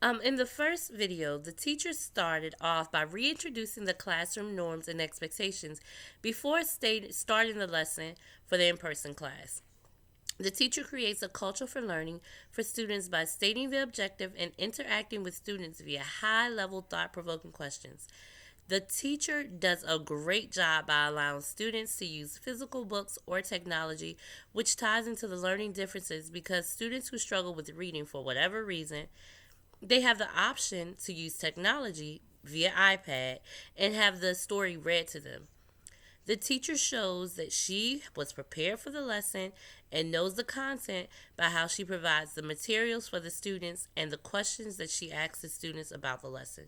In the first video, the teacher started off by reintroducing the classroom norms and expectations before starting the lesson for the in person class. The teacher creates a culture for learning for students by stating the objective and interacting with students via high level thought provoking questions. The teacher does a great job by allowing students to use physical books or technology, which ties into the learning differences because students who struggle with reading for whatever reason, they have the option to use technology via iPad and have the story read to them. The teacher shows that she was prepared for the lesson and knows the content by how she provides the materials for the students and the questions that she asks the students about the lesson.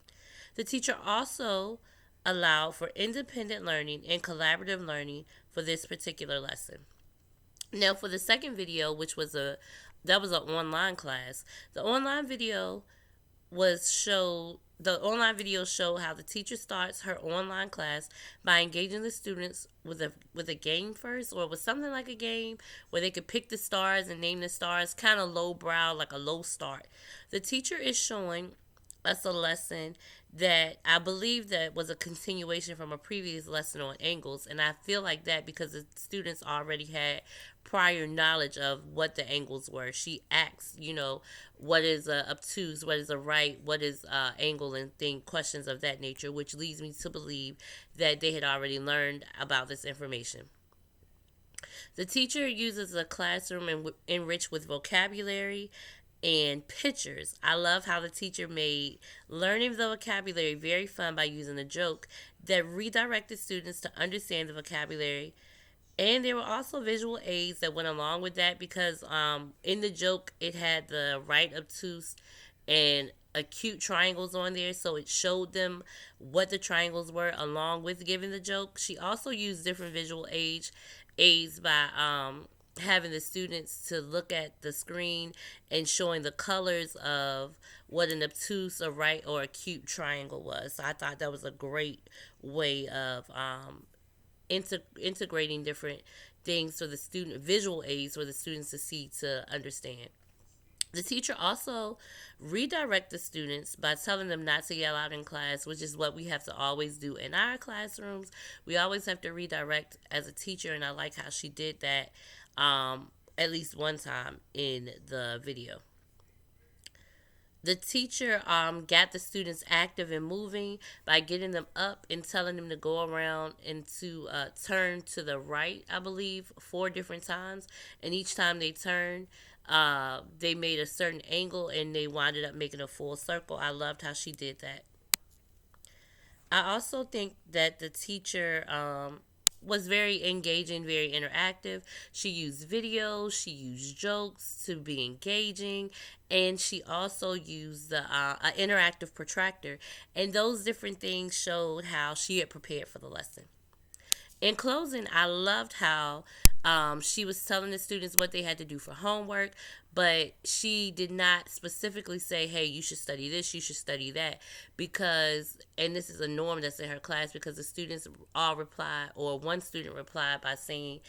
The teacher also allowed for independent learning and collaborative learning for this particular lesson. Now, for the second video, which was an online class, the online video the online video showed how the teacher starts her online class by engaging the students with a game first, or with something like a game where they could pick the stars and name the stars, kind of low brow, like a low start. The teacher is showing us a lesson that I believe that was a continuation from a previous lesson on angles, and I feel like that because the students already had prior knowledge of what the angles were. She asks, what is a obtuse, what is a right, what is angle, and questions of that nature, which leads me to believe that they had already learned about this information. The teacher uses a classroom enriched with vocabulary and pictures. I love how the teacher made learning the vocabulary very fun by using a joke that redirected students to understand the vocabulary. And there were also visual aids that went along with that because in the joke it had the right obtuse and acute triangles on there, so it showed them what the triangles were along with giving the joke. She also used different visual aids by having the students to look at the screen and showing the colors of what an obtuse, a right, or acute triangle was. So I thought that was a great way of integrating different things for the student, visual aids for the students to see, to understand. The teacher also redirect the students by telling them not to yell out in class, which is what we have to always do in our classrooms. We always have to redirect as a teacher, and I like how she did that at least one time in the video. The teacher got the students active and moving by getting them up and telling them to go around and to turn to the right, I believe, 4 different times. And each time they turned, they made a certain angle and they winded up making a full circle. I loved how she did that. I also think that the teacher was very engaging, very interactive. She used videos, she used jokes to be engaging, and she also used the interactive protractor. And those different things showed how she had prepared for the lesson. In closing, I loved how she was telling the students what they had to do for homework, but she did not specifically say, hey, you should study this, you should study that, because, and this is a norm that's in her class, because the students all replied, or one student replied by saying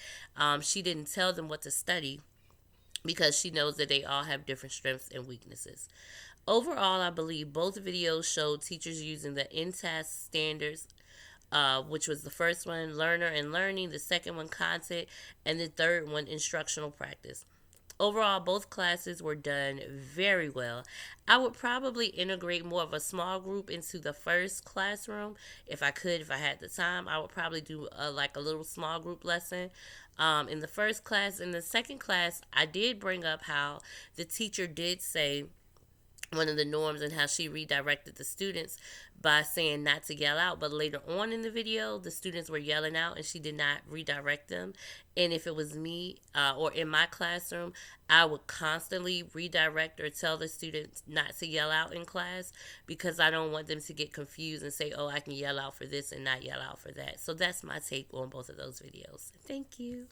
she didn't tell them what to study because she knows that they all have different strengths and weaknesses. Overall, I believe both videos showed teachers using the INTAS standards, which was the first one, learner and learning, the second one, content, and the third one, instructional practice. Overall, both classes were done very well. I would probably integrate more of a small group into the first classroom if I could, if I had the time. I would probably do like a little small group lesson in the first class. In the second class, I did bring up how the teacher did say one of the norms and how she redirected the students by saying not to yell out. But later on in the video, the students were yelling out and she did not redirect them. And if it was me or in my classroom, I would constantly redirect or tell the students not to yell out in class because I don't want them to get confused and say, oh, I can yell out for this and not yell out for that. So that's my take on both of those videos. Thank you.